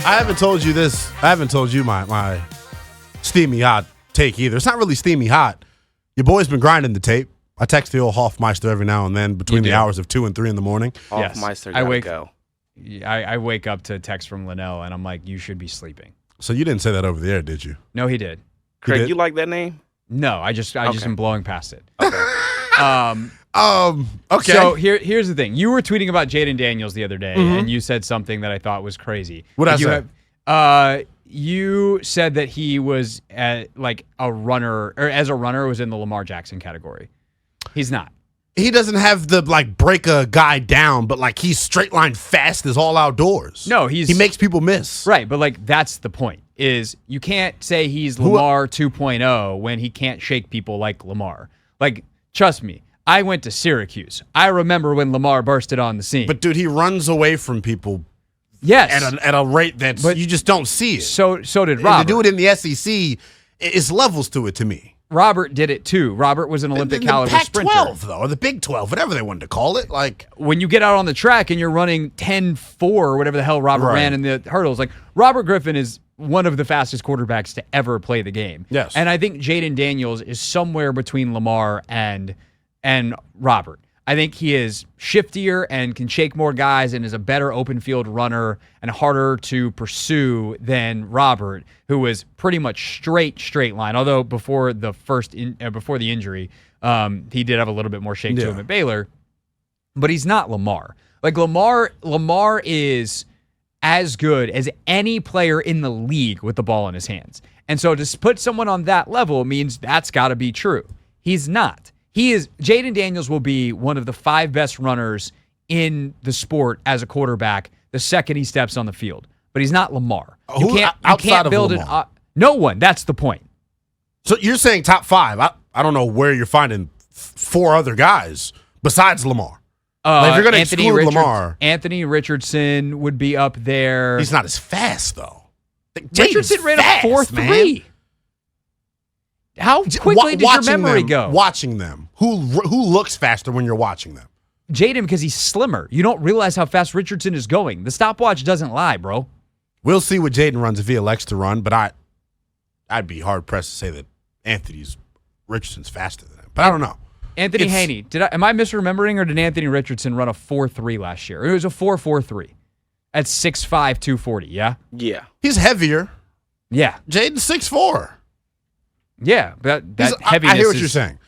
I haven't told you this. I haven't told you my steamy hot take either. It's not really steamy hot. Your boy's been grinding the tape. I text the old Hoffmeister every now and then between the hours of 2 and 3 in the morning. Hoffmeister gotta go. I wake up to a text from Lynnell, and I'm like, you should be sleeping. So you didn't say that over the air, did you? No, he did. Craig, you like that name? No, I just am blowing past it. Okay. Okay. So here's the thing. You were tweeting about Jayden Daniels the other day, and you said something that I thought was crazy. What did I say? You said that he was like a runner, or as a runner was in the Lamar Jackson category. He's not. He doesn't have the break a guy down, but he's straight line fast as all outdoors. No, he makes people miss. Right, but that's the point. Is you can't say he's Lamar 2.0 when he can't shake people like Lamar. Trust me, I went to Syracuse. I remember when Lamar bursted on the scene. But dude, he runs away from people. Yes, at a rate that you just don't see it. So did Robert. And to do it in the SEC, it's levels to it to me. Robert did it too. Robert was an Olympic caliber sprinter. Pac-12 though, or the Big 12, whatever they wanted to call it. When you get out on the track and you're running 10.4 or whatever the hell Robert ran in the hurdles, Robert Griffin is one of the fastest quarterbacks to ever play the game. Yes. And I think Jayden Daniels is somewhere between Lamar and Robert. I think he is shiftier and can shake more guys and is a better open field runner and harder to pursue than Robert, who was pretty much straight line. Although before the injury, he did have a little bit more shake to him at Baylor. But he's not Lamar. Lamar is as good as any player in the league with the ball in his hands. And so to put someone on that level means that's got to be true. He's not. Jayden Daniels will be one of the 5 best runners in the sport as a quarterback the second he steps on the field. But he's not Lamar. You can't build it. No one. That's the point. So you're saying top 5. I don't know where you're finding 4 other guys besides Lamar. If you're going to exclude Lamar. Anthony Richardson would be up there. He's not as fast, though. Richardson ran a 4.3. How quickly did your memory go? Watching them. Who looks faster when you're watching them? Jayden, because he's slimmer. You don't realize how fast Richardson is going. The stopwatch doesn't lie, bro. We'll see what Jayden runs if he elects to run, but I'd be hard-pressed to say that Richardson's faster than him. But I don't know. Anthony Haney. Am I misremembering, or did Anthony Richardson run a 4.3 last year? It was a 4.43 at 6'5", 240, yeah? Yeah. He's heavier. Yeah. Jayden's 6'4". Yeah, that heaviness. I hear what you're saying.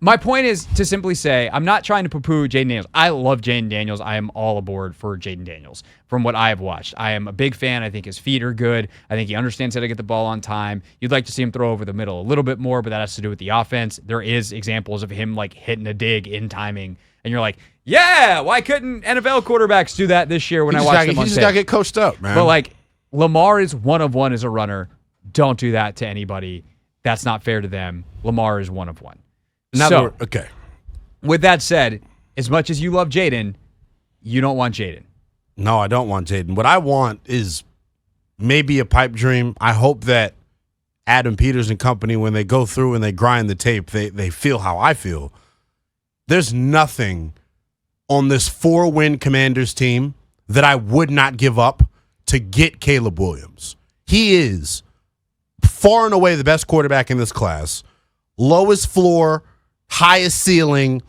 My point is to simply say, I'm not trying to poo-poo Jayden Daniels. I love Jayden Daniels. I am all aboard for Jayden Daniels from what I have watched. I am a big fan. I think his feet are good. I think he understands how to get the ball on time. You'd like to see him throw over the middle a little bit more, but that has to do with the offense. There is examples of him hitting a dig in timing, and you're like, yeah, why couldn't NFL quarterbacks do that this year when I watched them on tape? He just got to get coached up, man. But Lamar is one of one as a runner. Don't do that to anybody. That's not fair to them. Lamar is one of one. Okay. With that said, as much as you love Jayden, you don't want Jayden. No, I don't want Jayden. What I want is maybe a pipe dream. I hope that Adam Peters and company, when they go through and they grind the tape, they feel how I feel. There's nothing on this 4-win Commanders team that I would not give up to get Caleb Williams. He is far and away the best quarterback in this class. Lowest floor, highest ceiling.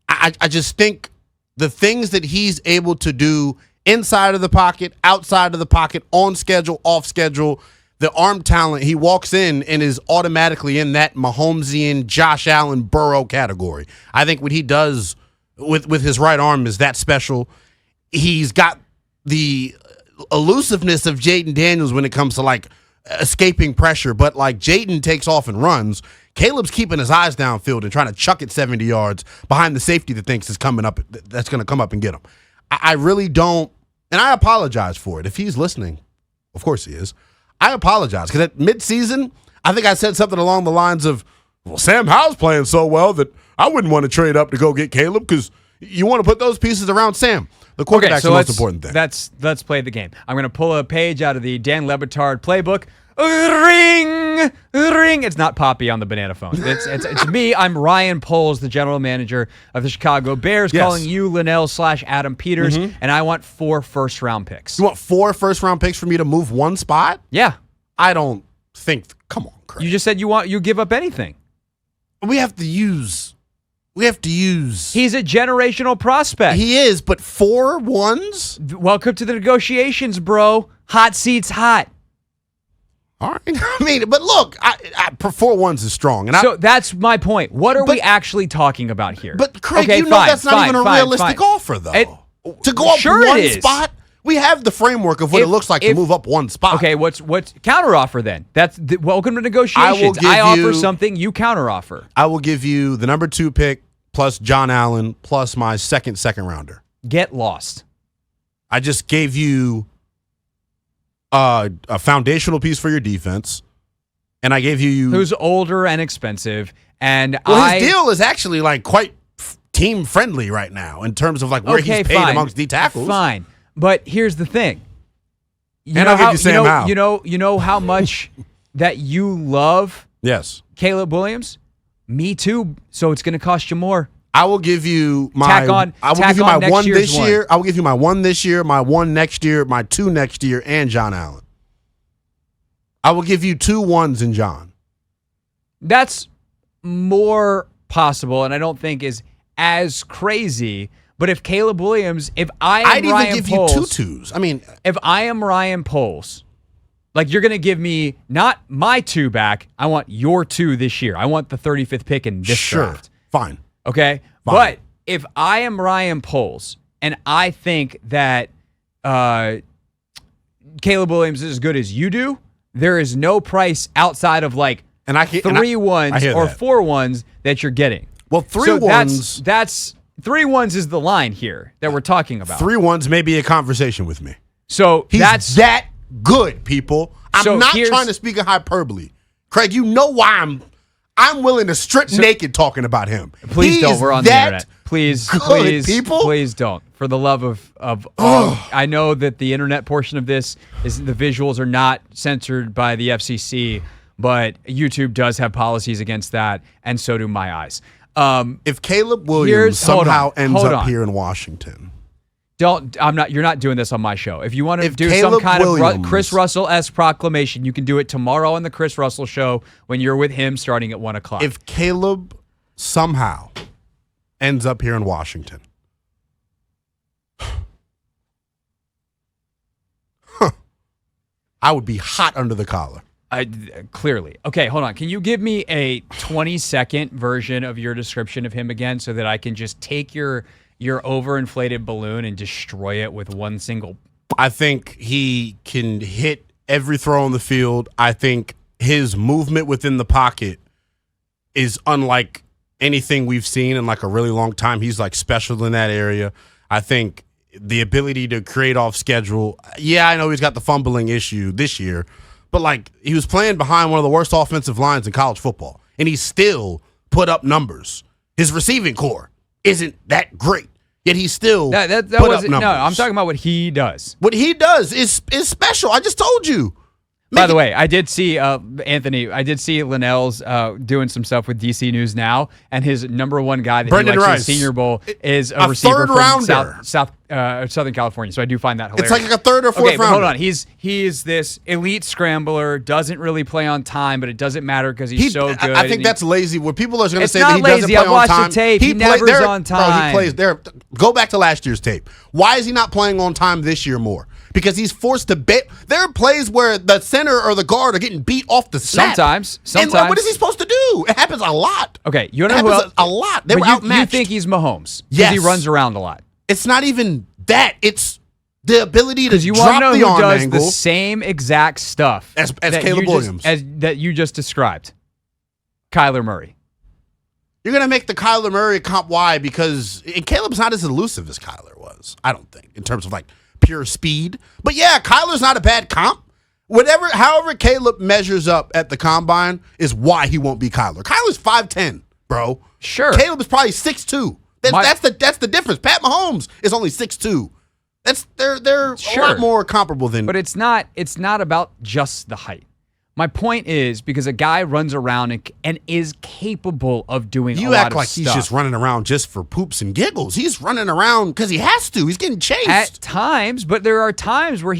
I just think the things that he's able to do inside of the pocket, outside of the pocket, on schedule, off schedule, the arm talent, he walks in and is automatically in that Mahomesian, Josh Allen, Burrow category. I think what he does with his right arm is that special. He's got the elusiveness of Jayden Daniels when it comes to escaping pressure, but Jayden takes off and runs. Caleb's keeping his eyes downfield and trying to chuck it 70 yards behind the safety that thinks is coming up. That's going to come up and get him. I really don't, and I apologize for it. If he's listening, of course he is. I apologize because at midseason, I think I said something along the lines of, well, Sam Howell's playing so well that I wouldn't want to trade up to go get Caleb because you want to put those pieces around Sam. The quarterback's the most important thing. Let's play the game. I'm going to pull a page out of the Dan Le Batard playbook. ring. It's not Poppy on the banana phone. It's me. I'm Ryan Poles, the general manager of the Chicago Bears, calling you Lynnell/Adam Peters, and I want 4 first-round picks. You want 4 first-round picks for me to move one spot? Yeah. I don't think. Come on, Craig. You just said you give up anything. We have to use. He's a generational prospect. He is, but 4 ones? Welcome to the negotiations, bro. Hot seats hot. All right. I mean, but look, I 4 ones is strong. And so that's my point. What are we actually talking about here? But Craig, that's not even a realistic offer, though. To go up one spot, we have the framework of what it looks like to move up one spot. Okay, what's counteroffer then? That's welcome to negotiations. I offer something, you counteroffer. I will give you the number 2 pick plus John Allen plus my second rounder. Get lost. I just gave you a foundational piece for your defense, and I gave you who's older and expensive, and his deal is actually like quite team friendly right now in terms of like where he's paid amongst D tackles. Fine, but here's the thing. I'll give you Sam Howell. You know how much that you love. Yes, Caleb Williams. Me too. So it's going to cost you more. I will give you my. I will give you my 1 this year. I will give you my 1 this year, my 1 next year, my 2 next year, and John Allen. I will give you 2 1s in John. That's more possible, and I don't think is as crazy. But if Caleb Williams, if I'd even give you 2 2s. I mean, if I am Ryan Poles, like you're going to give me not my 2 back. I want your 2 this year. I want the 35th pick in this draft. Fine. Okay? Fine. But if I am Ryan Poles and I think that Caleb Williams is as good as you do, there is no price outside of like 3 1s or 4 1s that you're getting. Well, 3 1s. That's 3 1s is the line here that we're talking about. 3 1s may be a conversation with me. So that's that good, people. I'm not trying to speak in hyperbole. Craig, you know why I'm willing to strip naked talking about him. Please don't. We're on the internet. Please don't. For the love of I know that the internet portion of this is the visuals are not censored by the FCC, but YouTube does have policies against that, and so do my eyes. If Caleb Williams somehow ends up here in Washington. You're not doing this on my show. If you want to do some kind of Chris Russell-esque proclamation, you can do it tomorrow on the Chris Russell Show when you're with him starting at 1 o'clock. If Caleb somehow ends up here in Washington, I would be hot under the collar. Clearly. Okay, hold on. Can you give me a 20-second version of your description of him again so that I can just take your overinflated balloon and destroy it with one single? I think he can hit every throw on the field. I think his movement within the pocket is unlike anything we've seen in like a really long time. He's like special in that area. I think the ability to create off schedule. Yeah, I know he's got the fumbling issue this year, but like he was playing behind one of the worst offensive lines in college football, and he still put up numbers. His receiving core isn't that great, yet he still put up numbers. No, I'm talking about what he does. What he does is special. I just told you. By the way, I did see Anthony. I did see Lynnell's doing some stuff with DC News Now, and his number 1 guy that he likes in the Senior Bowl is a receiver from Southern California. So I do find that hilarious. It's like a 3rd or 4th rounder. But hold on. He is this elite scrambler. Doesn't really play on time, but it doesn't matter because he's so good. I think that's lazy. Where people are going to say that he lazy. doesn't play on time. I've watched the tape. He never is on time. Bro, he plays there. Go back to last year's tape. Why is he not playing on time this year more? Because he's forced to bet. There are plays where the center or the guard are getting beat off the snap. Sometimes. And what is he supposed to do? It happens a lot. Okay, you know who else? A lot. They were outmatched. You think he's Mahomes? Yes. Because he runs around a lot. It's not even that. It's the ability to you drop the arm does angle. The same exact stuff as Caleb Williams. That you just described. Kyler Murray. You're going to make the Kyler Murray comp why? Because Caleb's not as elusive as Kyler was, I don't think, in terms of like pure speed. But yeah, Kyler's not a bad comp. However Caleb measures up at the combine is why he won't be Kyler. Kyler's 5'10", bro. Sure. Caleb is probably 6'2". That's the difference. Pat Mahomes is only 6'2". They're a lot more comparable than. But it's not about just the height. My point is because a guy runs around and is capable of doing a lot of stuff. You act like he's just running around just for poops and giggles. He's running around because he has to. He's getting chased. At times, but there are times where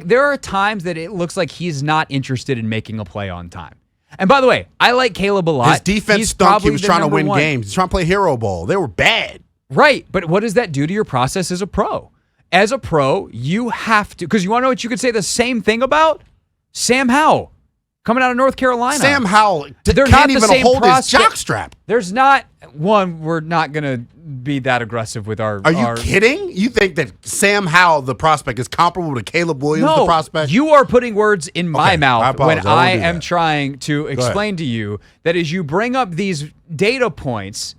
there are times that it looks like he's not interested in making a play on time. And by the way, I like Caleb a lot. His defense stunk. He was trying to win games. He's trying to play hero ball. They were bad. Right, but what does that do to your process as a pro? As a pro, you have to, because you want to know what you could say the same thing about? Sam Howell. Coming out of North Carolina. Sam Howell They're can't not the even same hold prospect. his jockstrap. There's not one. We're not going to be that aggressive with our. Are you kidding? You think that Sam Howell, the prospect, is comparable to Caleb Williams, the prospect? You are putting words in my mouth when I am that. trying to explain to you that as you bring up these data points,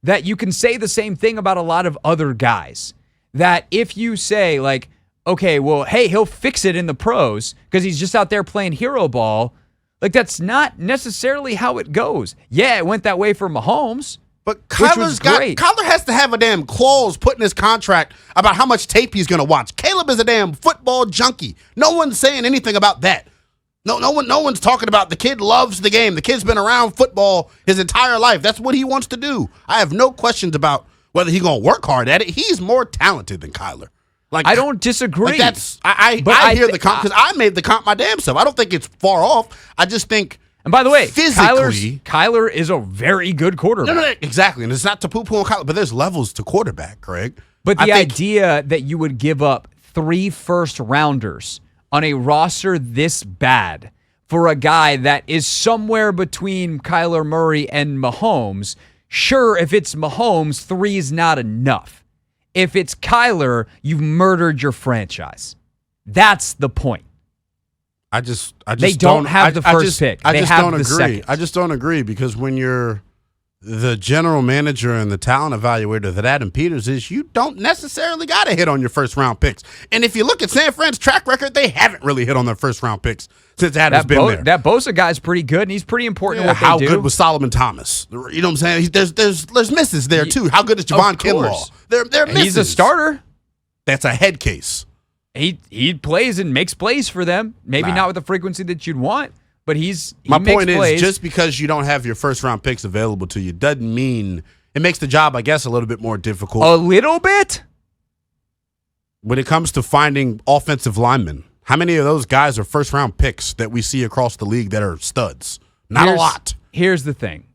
that you can say the same thing about a lot of other guys. That if you say, like, okay, well, hey, he'll fix it in the pros because he's just out there playing hero ball. Like, that's not necessarily how it goes. Yeah, it went that way for Mahomes. But Kyler has to have a damn clause put in his contract about how much tape he's going to watch. Caleb is a damn football junkie. No one's saying anything about that. No one's talking about the kid loves the game. The kid's been around football his entire life. That's what he wants to do. I have no questions about whether he's going to work hard at it. He's more talented than Kyler. Like, I don't disagree. Like I hear the comp because I made the comp my damn self. I don't think it's far off. I just think. And by the way, physically, Kyler is a very good quarterback. No, exactly. And it's not to poo-poo on Kyler, but there's levels to quarterback, Craig. But the idea that you would give up 3 first-rounders on a roster this bad for a guy that is somewhere between Kyler Murray and Mahomes, sure, if it's Mahomes, 3 is not enough. If it's Kyler, you've murdered your franchise. That's the point. I just they don't have the first pick. I just don't agree. Second. I just don't agree because when you're the general manager and the talent evaluator that Adam Peters is, you don't necessarily got to hit on your first round picks. And if you look at San Fran's track record, they haven't really hit on their first round picks since Adam's been there. That Bosa guy's pretty good, and he's pretty important in what how they do. How good was Solomon Thomas? You know what I'm saying? There's misses there too. How good is Javon Kinlaw? They're misses. He's a starter. That's a head case. He plays and makes plays for them. Maybe not with the frequency that you'd want, but My point is, just because you don't have your first-round picks available to you doesn't mean it makes the job, I guess, a little bit more difficult. A little bit? When it comes to finding offensive linemen, how many of those guys are first-round picks that we see across the league that are studs? Not a lot. Here's the thing.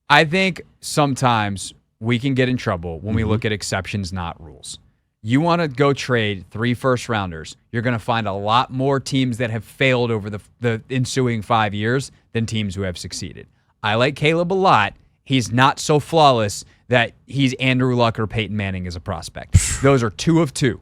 I think sometimes we can get in trouble when we look at exceptions, not rules. You want to go trade 3 first-rounders, you're going to find a lot more teams that have failed over the ensuing 5 years than teams who have succeeded. I like Caleb a lot. He's not so flawless that he's Andrew Luck or Peyton Manning as a prospect. Those are 2 of 2.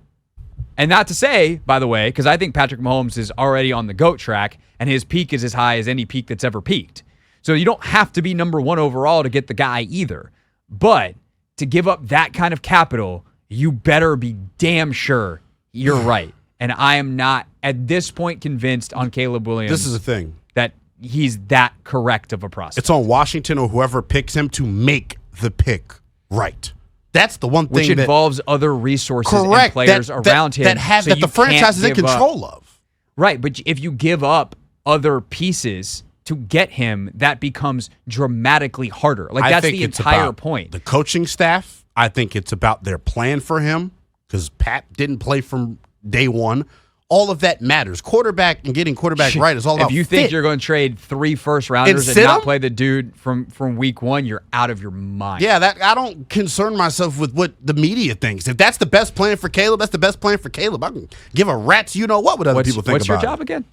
And not to say, by the way, because I think Patrick Mahomes is already on the GOAT track, and his peak is as high as any peak that's ever peaked. So you don't have to be number 1 overall to get the guy either. But to give up that kind of capital, you better be damn sure you're right. And I am not, at this point, convinced on Caleb Williams. This is the thing. That he's that correct of a prospect. It's on Washington or whoever picks him to make the pick right. That's the one thing which involves other resources and players around him. That the franchise is in control of. Right, but if you give up other pieces to get him, that becomes dramatically harder. Like, that's the entire point. The coaching staff. I think it's about their plan for him because Pat didn't play from day one. All of that matters. Quarterback and getting quarterback right is all about fit. If you think you're going to trade 3 first-rounders and not play the dude from week 1, you're out of your mind. Yeah, I don't concern myself with what the media thinks. If that's the best plan for Caleb, that's the best plan for Caleb. I can give a rat's what would other people think about it. What's your job again?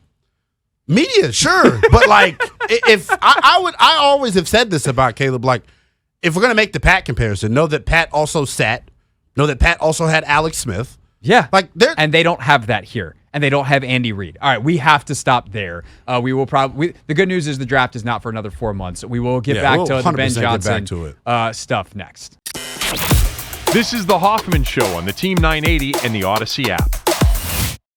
Media, sure. But, like, if I always have said this about Caleb, like, if we're going to make the Pat comparison, know that Pat also know that Pat also had Alex Smith. Yeah. And they don't have that here. And they don't have Andy Reid. All right, we have to stop there. We will probably. The good news is the draft is not for another 4 months. We will get back to the Ben Johnson stuff next. This is the Hoffman Show on the Team 980 and the Odyssey app.